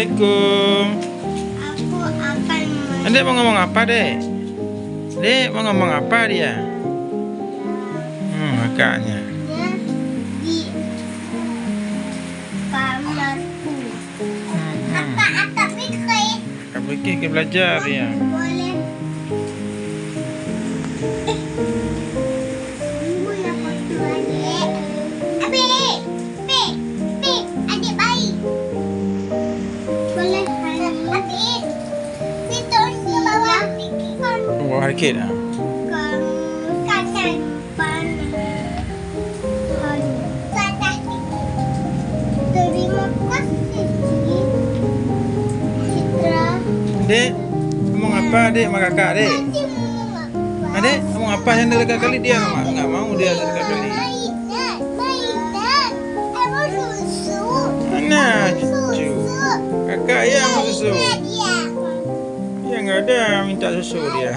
Assalamualaikum. Aku akan Dek mau ngomong apa, Dek? Dek mau ngomong apa dia? Kakaknya. di kamarku. Apa pikir? Kak Beki ke belajar ya. Boleh. Tunggu ya foto adik. Adik, adik baik. Boleh adik. Kita ke bawah pikirkan. Bawa harikit ah. Dek, ngomong apa, Dek, sama kakak, Dek? Dek, ngomong apa yang dekat kali dia nggak mau dia dekat kali. Mana cucu? Kakak yang mau susu. Ya nggak ada minta susu dia.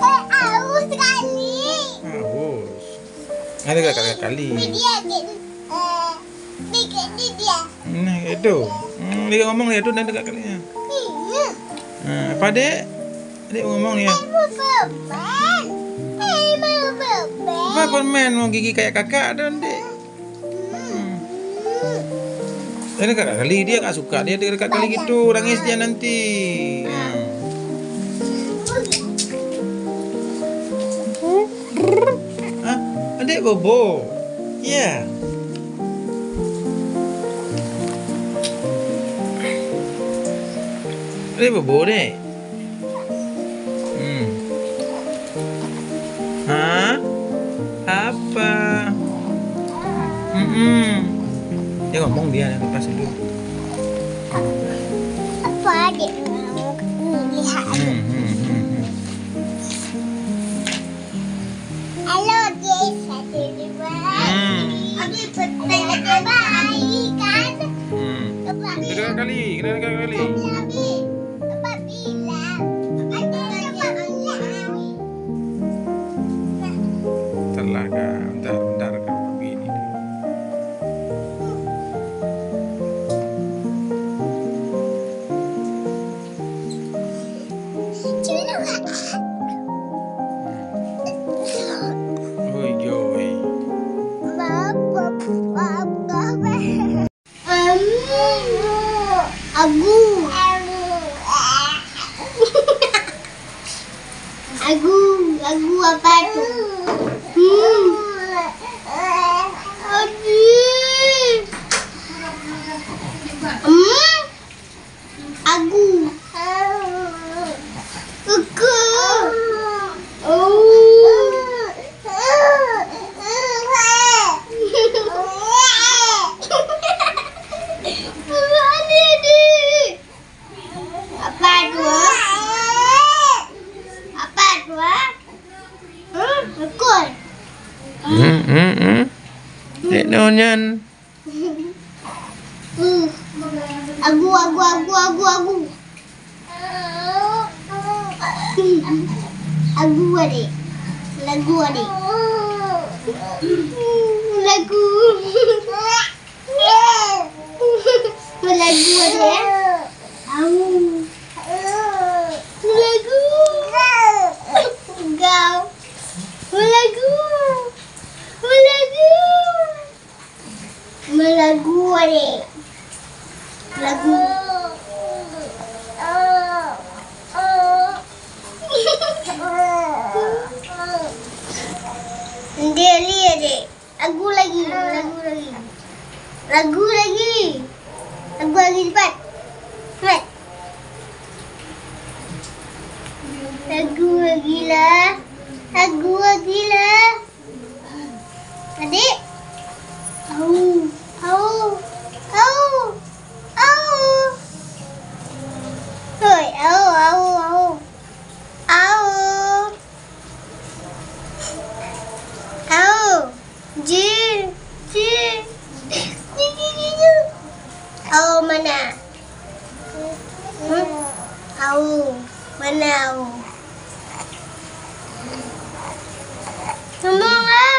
Haus sekali. Haus. Ada kakak kali. Dia. Nah itu. Dia ngomong dia tuh dekat kalinya. Apa, Dek? Dek ngomong nih ya. Apa permen mau gigi kayak kakak dong, Dek? Dia dekat kali dia nggak suka dia dekat kali gitu, nangis dia nanti. Adik bobo. Ya. Adik bobo, Dek. Hah? Apa? Dia ngomong dia yang lepas dulu. Apa adik mau lihat? Halo guys, satu dua. Adik petai lagi baik kan? Kedua kali. Apa bilang? Telah kak, bentar kak begini. Oi. Agu apa tu? Agu. Dek nonyan. Agu. Agu adik. Lagu adik. Lagu. Lagu adik. Lagu. Kau. Lagu adik. Lagu. Dia lihat dek. Lagu lagi cepat. Lagu lagi lah. Adik. Au. Hoi, au. Ji. Au mana? Au mana? Ngomong lah.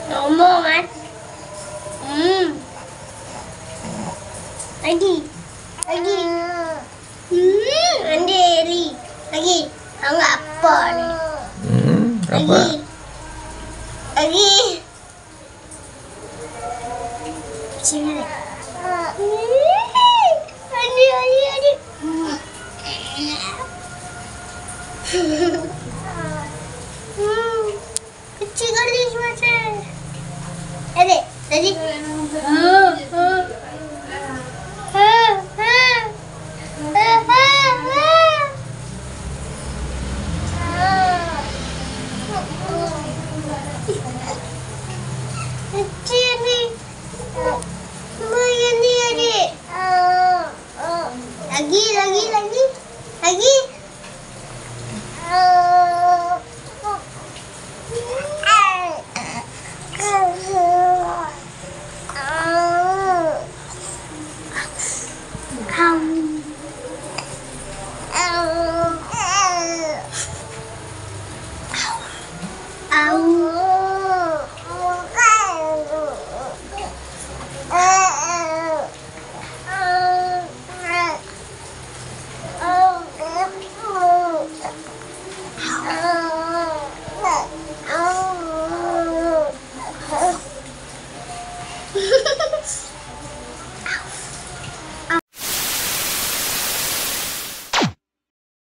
Ngomong kan? Lagi. Andeli. Lagi. Enggak apa nih. Apa? Lagi. Sini. Adi. Kecil kali macam. Adik, tadi. Kecil ni. Lumayan ni adik. Lagi.